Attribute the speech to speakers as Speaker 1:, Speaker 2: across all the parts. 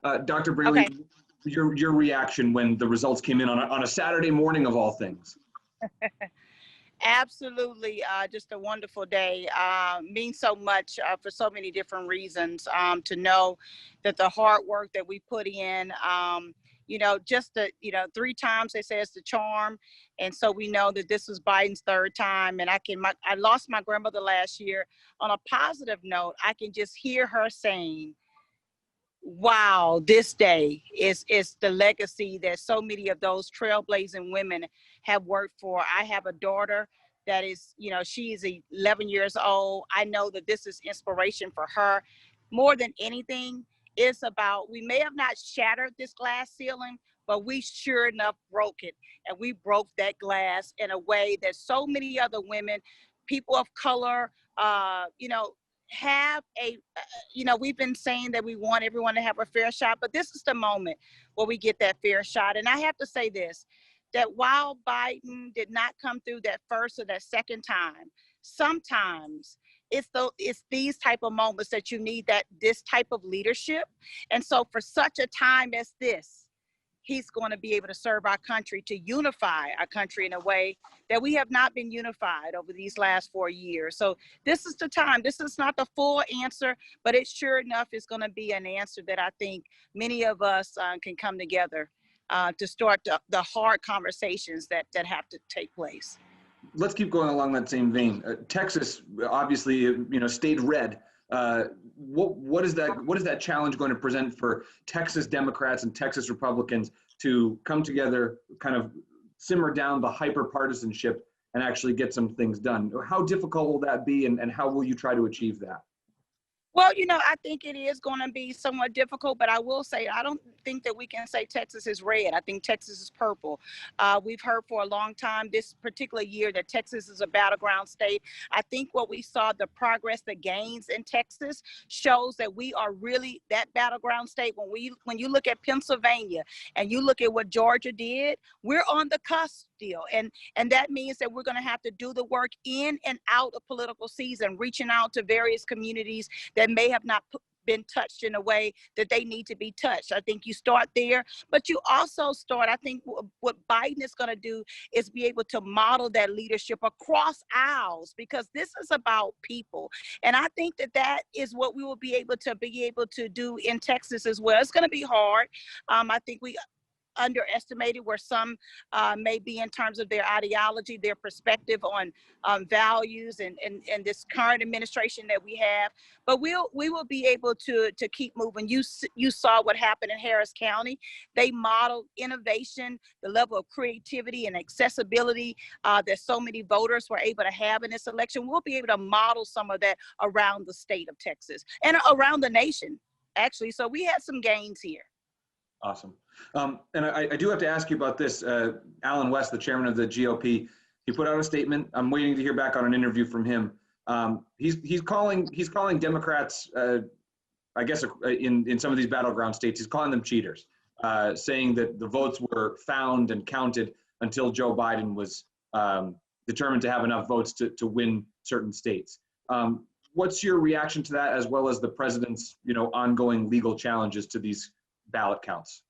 Speaker 1: Dr.
Speaker 2: Okay.
Speaker 1: Brailey, your reaction when the results came in on a Saturday morning of all things?
Speaker 2: Absolutely, just a wonderful day. Means so much for so many different reasons. To know that the hard work that we put in, just the, three times they say it's the charm, and so we know that this was Biden's third time. And I lost my grandmother last year. On a positive note, I can just hear her saying, wow, this day is the legacy that so many of those trailblazing women have worked for. I have a daughter that is, she is 11 years old. I know that this is inspiration for her. More than anything, it's about, we may have not shattered this glass ceiling, but we sure enough broke it. And we broke that glass in a way that so many other women, people of color, have we've been saying that we want everyone to have a fair shot, but this is the moment where we get that fair shot. And I have to say this, that while Biden did not come through that first or that second time, sometimes it's these type of moments that you need, this type of leadership. And so for such a time as this, he's going to be able to serve our country, to unify our country in a way that we have not been unified over these last 4 years. So this is the time. This is not the full answer, but it sure enough is going to be an answer that I think many of us can come together to start the hard conversations that have to take place.
Speaker 1: Let's keep going along that same vein. Texas obviously, stayed red. What is that challenge going to present for Texas Democrats and Texas Republicans to come together, kind of simmer down the hyper partisanship and actually get some things done? How difficult will that be, and how will you try to achieve that?
Speaker 2: Well, I think it is going to be somewhat difficult, but I will say I don't think that we can say Texas is red. I think Texas is purple. We've heard for a long time this particular year that Texas is a battleground state. I think what we saw, the progress, the gains in Texas shows that we are really that battleground state. When you look at Pennsylvania and you look at what Georgia did, we're on the cusp still. And that means that we're going to have to do the work in and out of political season, reaching out to various communities that may have not been touched in a way that they need to be touched. I think you start there, but you also start, I think what Biden is going to do is be able to model that leadership across aisles, because this is about people. And I think that is what we will be able to do in Texas as well. It's going to be hard. I think we underestimated where some may be in terms of their ideology, their perspective on values and this current administration that we have. But we will be able to keep moving. You saw what happened in Harris County. They modeled innovation, the level of creativity and accessibility that so many voters were able to have in this election. We'll be able to model some of that around the state of Texas and around the nation, actually. So we had some gains here.
Speaker 1: Awesome. And I do have to ask you about this. Alan West, the chairman of the GOP, he put out a statement. I'm waiting to hear back on an interview from him. He's calling Democrats, I guess in some of these battleground states, he's calling them cheaters, saying that the votes were found and counted until Joe Biden was determined to have enough votes to win certain states. What's your reaction to that, as well as the president's ongoing legal challenges to these ballot counts?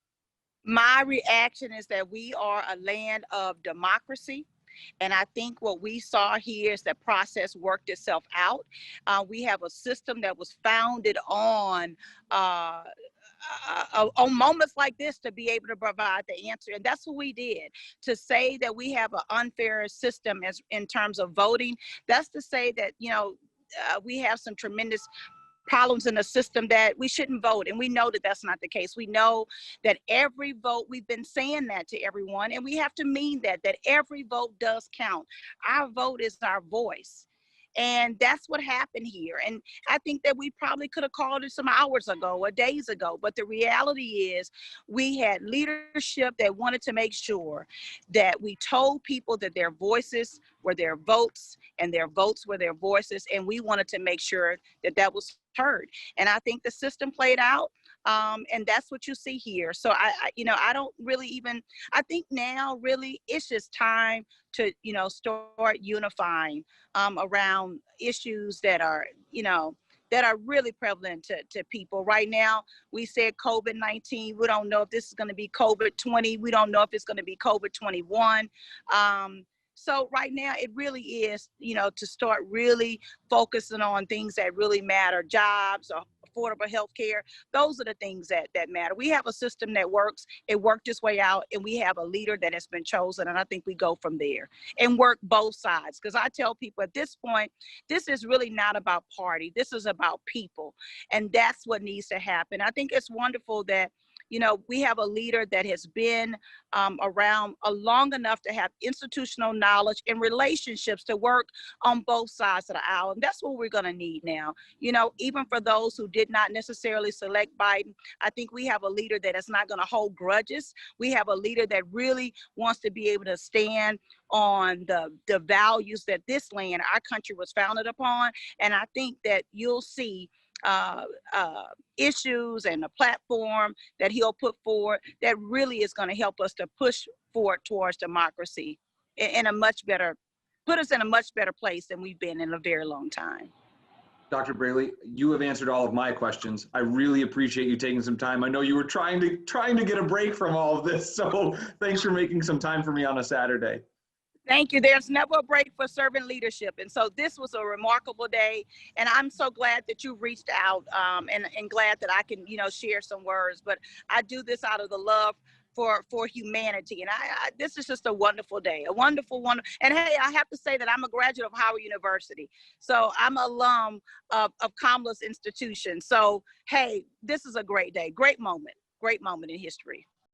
Speaker 2: My reaction is that we are a land of democracy. And I think what we saw here is that process worked itself out. We have a system that was founded on moments like this to be able to provide the answer. And that's what we did. To say that we have an unfair system in terms of voting, that's to say that, we have some tremendous problems in the system that we shouldn't vote. And we know that that's not the case. We know that every vote, we've been saying that to everyone, and we have to mean that every vote does count. Our vote is our voice. And that's what happened here. And I think that we probably could have called it some hours ago or days ago. But the reality is we had leadership that wanted to make sure that we told people that their voices were their votes and their votes were their voices. And we wanted to make sure that that was heard. And I think the system played out. And that's what you see here. So I don't really even, I think now really it's just time to, start unifying around issues that are, that are really prevalent to people. Right now, we said COVID-19. We don't know if this is going to be COVID-20. We don't know if it's going to be COVID-21. So right now, it really is, to start really focusing on things that really matter, jobs, or affordable health care. Those are the things that matter. We have a system that works. It worked its way out, and we have a leader that has been chosen, and I think we go from there and work both sides. Because I tell people at this point, this is really not about party. This is about people, and that's what needs to happen. I think it's wonderful that we have a leader that has been around long enough to have institutional knowledge and relationships to work on both sides of the aisle. And that's what we're going to need now. Even for those who did not necessarily select Biden, I think we have a leader that is not going to hold grudges. We have a leader that really wants to be able to stand on the values that this land, our country, was founded upon. And I think that you'll see issues and a platform that he'll put forward that really is going to help us to push forward towards democracy in a much better, put us in a much better place than we've been in a very long time.
Speaker 1: Dr. Brailey, you have answered all of my questions. I really appreciate you taking some time. I know you were trying to get a break from all of this, so thanks for making some time for me on a Saturday.
Speaker 2: Thank you. There's never a break for servant leadership. And so this was a remarkable day. And I'm so glad that you reached out and glad that I can, share some words. But I do this out of the love for humanity. And this is just a wonderful day, a wonderful one. And hey, I have to say that I'm a graduate of Howard University. So I'm an alum of Kamala's institution. So, hey, this is a great day, great moment in history.